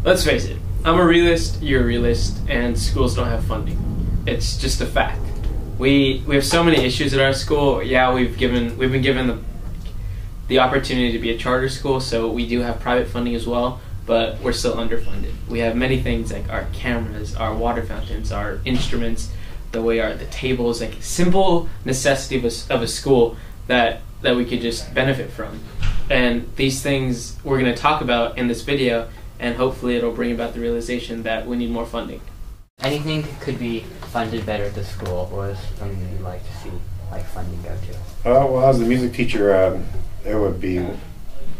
Let's face it, I'm a realist, you're a realist, and schools don't have funding. It's just a fact. We have so many issues at our school. Yeah, we've been given the opportunity to be a charter school, so we do have private funding as well, but we're still underfunded. We have many things like our cameras, our water fountains, our instruments, the tables, like simple necessity of a school that we could just benefit from. And these things we're going to talk about in this video, and hopefully it'll bring about the realization that we need more funding. Anything could be funded better at the school, or is something that you'd like to see funding go to? Well, as a music teacher, it would be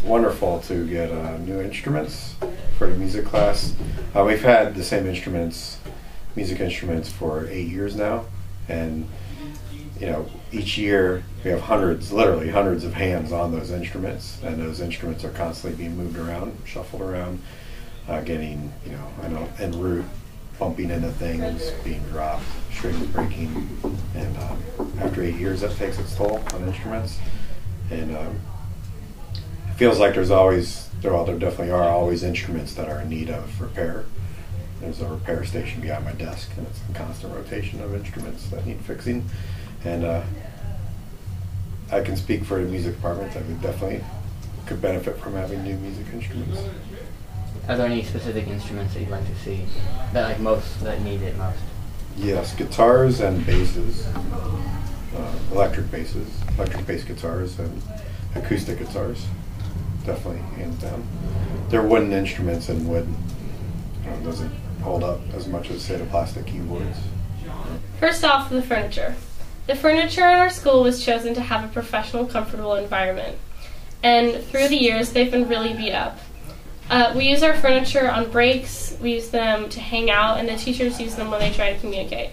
wonderful to get new instruments for the music class. We've had the same music instruments for 8 years now, and each year we have literally hundreds of hands on those instruments, and those instruments are constantly being moved around, shuffled around, getting en route, bumping into things, being dropped, strings breaking, and after 8 years that takes its toll on instruments. And it feels like there definitely are always instruments that are in need of repair. There's a repair station behind my desk, and it's a constant rotation of instruments that need fixing. And I can speak for the music department that we definitely could benefit from having new music instruments. Are there any specific instruments that you'd like to see that need it most? Yes, guitars and basses, electric bass guitars and acoustic guitars, definitely hands down. They're wooden instruments, and wood doesn't hold up as much as, say, the plastic keyboards. First off, the furniture. The furniture at our school was chosen to have a professional, comfortable environment, and through the years they've been really beat up. We use our furniture on breaks, we use them to hang out, and the teachers use them when they try to communicate.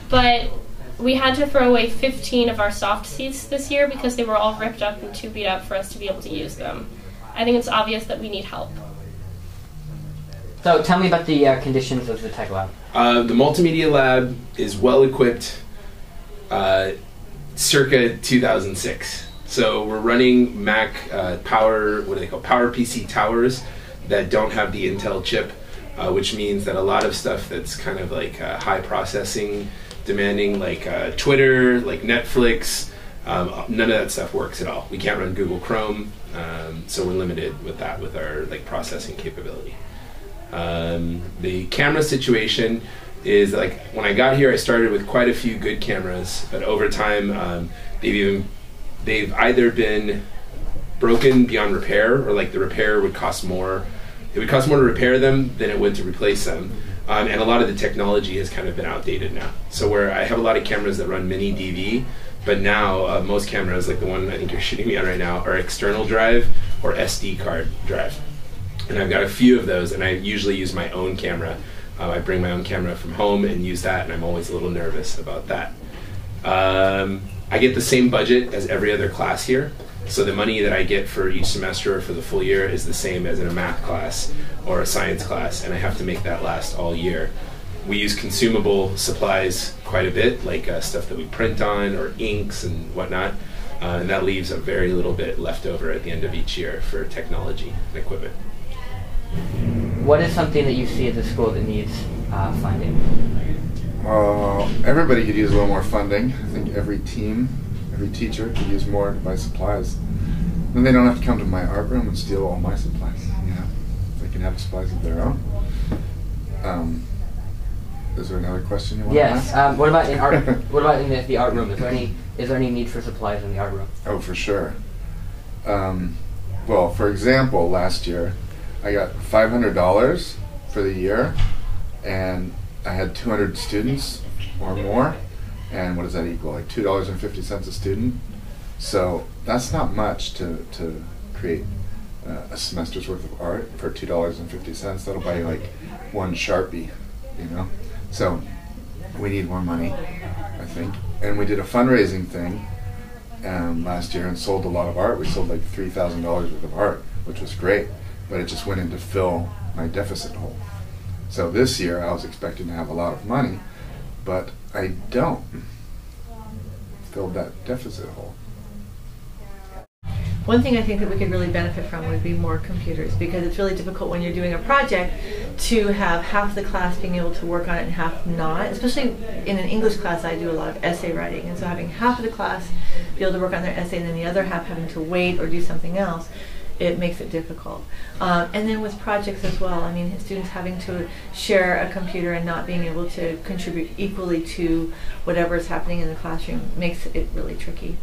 But we had to throw away 15 of our soft seats this year because they were all ripped up and too beat up for us to be able to use them. I think it's obvious that we need help. So tell me about the conditions of the tech lab. The multimedia lab is well equipped circa 2006. So we're running Mac Power PC towers that don't have the Intel chip, which means that a lot of stuff that's kind of like high processing demanding, like Twitter, like Netflix, none of that stuff works at all. We can't run Google Chrome, so we're limited with that, with our processing capability. The camera situation is like, when I got here I started with quite a few good cameras, but over time they've either been broken beyond repair, or like the repair would cost more. It would cost more to repair them than it would to replace them. And a lot of the technology has kind of been outdated now. So where I have a lot of cameras that run mini DV, but now most cameras, like the one I think you're shooting me on right now, are external drive or SD card drive. And I've got a few of those, and I usually use my own camera. I bring my own camera from home and use that, and I'm always a little nervous about that. I get the same budget as every other class here, so the money that I get for each semester or for the full year is the same as in a math class or a science class, and I have to make that last all year. We use consumable supplies quite a bit, like stuff that we print on, or inks and whatnot, and that leaves a very little bit left over at the end of each year for technology and equipment. What is something that you see at the school that needs funding? Everybody could use a little more funding. I think every team, every teacher could use more to buy supplies. Then they don't have to come to my art room and steal all my supplies. They can have supplies of their own. Is there another question you want to ask? Yes. What about in art? What about in the art room? Is there any need for supplies in the art room? Oh, for sure. Well, for example, last year I got $500 for the year, and I had 200 students or more, and what does that equal? Like $2.50 a student. So that's not much to create a semester's worth of art for $2.50. That'll buy you like one Sharpie, So we need more money, I think. And we did a fundraising thing last year and sold a lot of art. We sold like $3,000 worth of art, which was great, but it just went in to fill my deficit hole. So this year I was expecting to have a lot of money, but I don't. Filled that deficit hole. One thing I think that we could really benefit from would be more computers, because it's really difficult when you're doing a project to have half the class being able to work on it and half not. Especially in an English class, I do a lot of essay writing, and so having half of the class be able to work on their essay and then the other half having to wait or do something else, it makes it difficult. And then with projects as well, I mean, students having to share a computer and not being able to contribute equally to whatever is happening in the classroom makes it really tricky.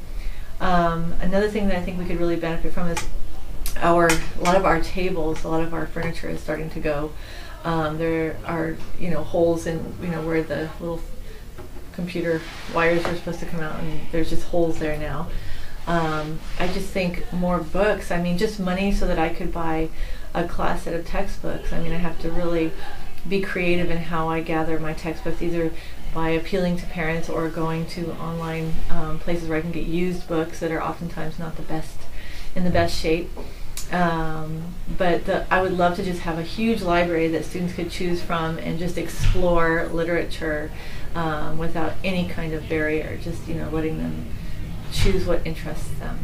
Another thing that I think we could really benefit from is a lot of our tables, a lot of our furniture is starting to go. There are, holes in, where the little computer wires are supposed to come out, and there's just holes there now. I just think more books. I mean, just money so that I could buy a class set of textbooks. I mean, I have to really be creative in how I gather my textbooks, either by appealing to parents or going to online places where I can get used books that are oftentimes not in the best shape. But I would love to just have a huge library that students could choose from and just explore literature without any kind of barrier, just letting them choose what interests them.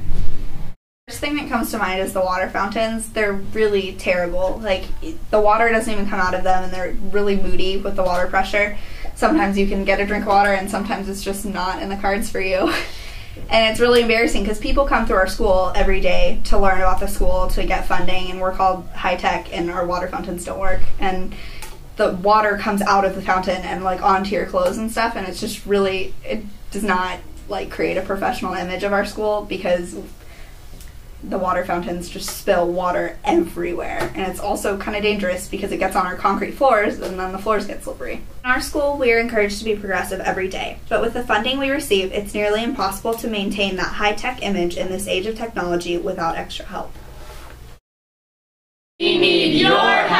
First thing that comes to mind is the water fountains. They're really terrible. Like, the water doesn't even come out of them, and they're really moody with the water pressure. Sometimes you can get a drink of water, and sometimes it's just not in the cards for you. And it's really embarrassing because people come through our school every day to learn about the school, to get funding, and we're called high tech, and our water fountains don't work. And the water comes out of the fountain and like onto your clothes and stuff, and it's just really, it does not like create a professional image of our school because the water fountains just spill water everywhere. And it's also kind of dangerous because it gets on our concrete floors and then the floors get slippery. In our school, we are encouraged to be progressive every day, but with the funding we receive, it's nearly impossible to maintain that high-tech image in this age of technology without extra help. We need your help.